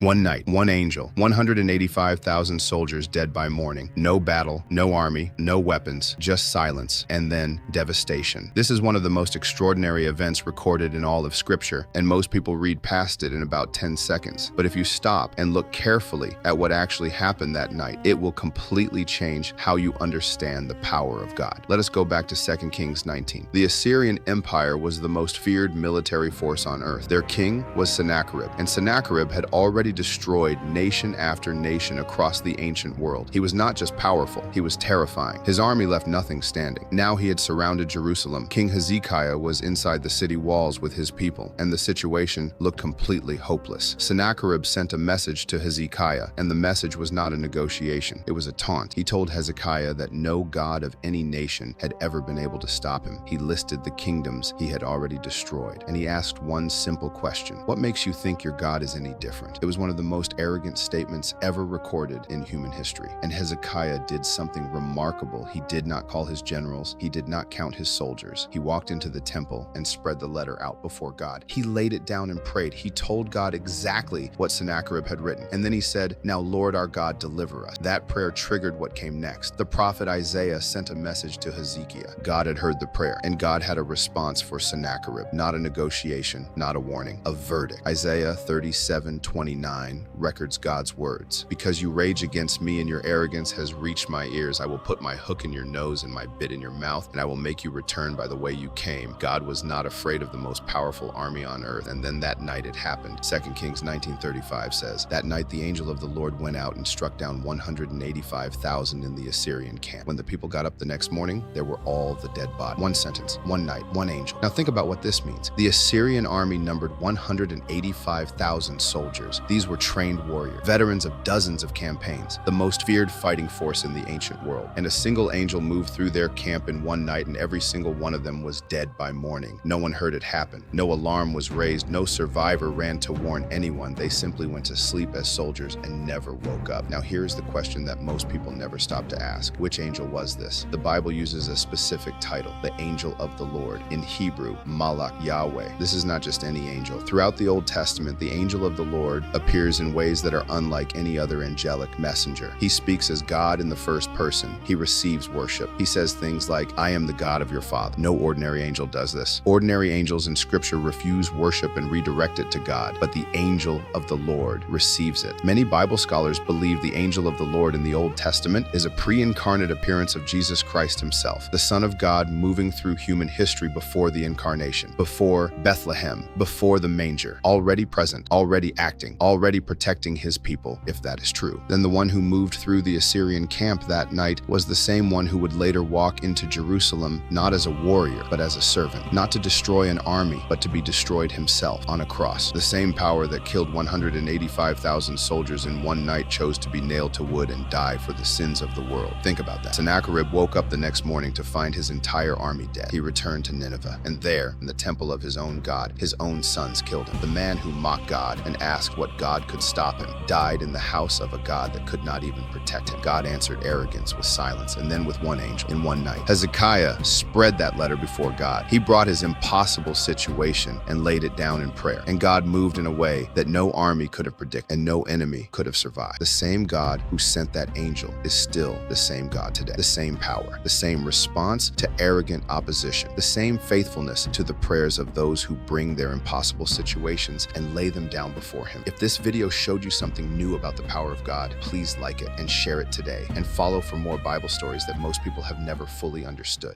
One night, one angel, 185,000 soldiers dead by morning. No battle, no army, no weapons, just silence, and then devastation. This is one of the most extraordinary events recorded in all of Scripture, and most people read past it in about 10 seconds. But if you stop and look carefully at what actually happened that night, it will completely change how you understand the power of God. Let us go back to 2 Kings 19. The Assyrian Empire was the most feared military force on earth. Their king was Sennacherib, and Sennacherib had already destroyed nation after nation across the ancient world. He was not just powerful, he was terrifying. His army left nothing standing. Now he had surrounded Jerusalem. King Hezekiah was inside the city walls with his people, and the situation looked completely hopeless. Sennacherib sent a message to Hezekiah, and the message was not a negotiation. It was a taunt. He told Hezekiah that no god of any nation had ever been able to stop him. He listed the kingdoms he had already destroyed, and he asked one simple question: what makes you think your God is any different? It was one of the most arrogant statements ever recorded in human history. And Hezekiah did something remarkable. He did not call his generals. He did not count his soldiers. He walked into the temple and spread the letter out before God. He laid it down and prayed. He told God exactly what Sennacherib had written. And then he said, "Now, Lord our God, deliver us." That prayer triggered what came next. The prophet Isaiah sent a message to Hezekiah. God had heard the prayer, and God had a response for Sennacherib. Not a negotiation, not a warning, a verdict. Isaiah 37:29 records God's words. "Because you rage against me and your arrogance has reached my ears, I will put my hook in your nose and my bit in your mouth, and I will make you return by the way you came." God was not afraid of the most powerful army on earth, and then that night it happened. 2 Kings 19:35 says, "That night the angel of the Lord went out and struck down 185,000 in the Assyrian camp. When the people got up the next morning, there were all the dead bodies." One sentence, one night, one angel. Now think about what this means. The Assyrian army numbered 185,000 soldiers. These were trained warriors, veterans of dozens of campaigns, the most feared fighting force in the ancient world. And a single angel moved through their camp in one night, and every single one of them was dead by morning. No one heard it happen. No alarm was raised. No survivor ran to warn anyone. They simply went to sleep as soldiers and never woke up. Now here's the question that most people never stop to ask. Which angel was this? The Bible uses a specific title, the angel of the Lord. In Hebrew, Malach Yahweh. This is not just any angel. Throughout the Old Testament, the angel of the Lord appears in ways that are unlike any other angelic messenger. He speaks as God in the first person. He receives worship. He says things like, "I am the God of your father." No ordinary angel does this. Ordinary angels in Scripture refuse worship and redirect it to God, but the angel of the Lord receives it. Many Bible scholars believe the angel of the Lord in the Old Testament is a pre-incarnate appearance of Jesus Christ himself, the Son of God moving through human history before the incarnation, before Bethlehem, before the manger, already present, already acting, already protecting his people, if that is true. Then the one who moved through the Assyrian camp that night was the same one who would later walk into Jerusalem not as a warrior, but as a servant, not to destroy an army, but to be destroyed himself on a cross. The same power that killed 185,000 soldiers in one night chose to be nailed to wood and die for the sins of the world. Think about that. Sennacherib woke up the next morning to find his entire army dead. He returned to Nineveh, and there, in the temple of his own God, his own sons killed him. The man who mocked God and asked what God could stop him died in the house of a God that could not even protect him. God answered arrogance with silence, and then with one angel in one night. Hezekiah spread that letter before God. He brought his impossible situation and laid it down in prayer, and God moved in a way that no army could have predicted and no enemy could have survived. The same God who sent that angel is still the same God today. The same power, the same response to arrogant opposition, the same faithfulness to the prayers of those who bring their impossible situations and lay them down before him. If this video showed you something new about the power of God, please like it and share it today, and follow for more Bible stories that most people have never fully understood.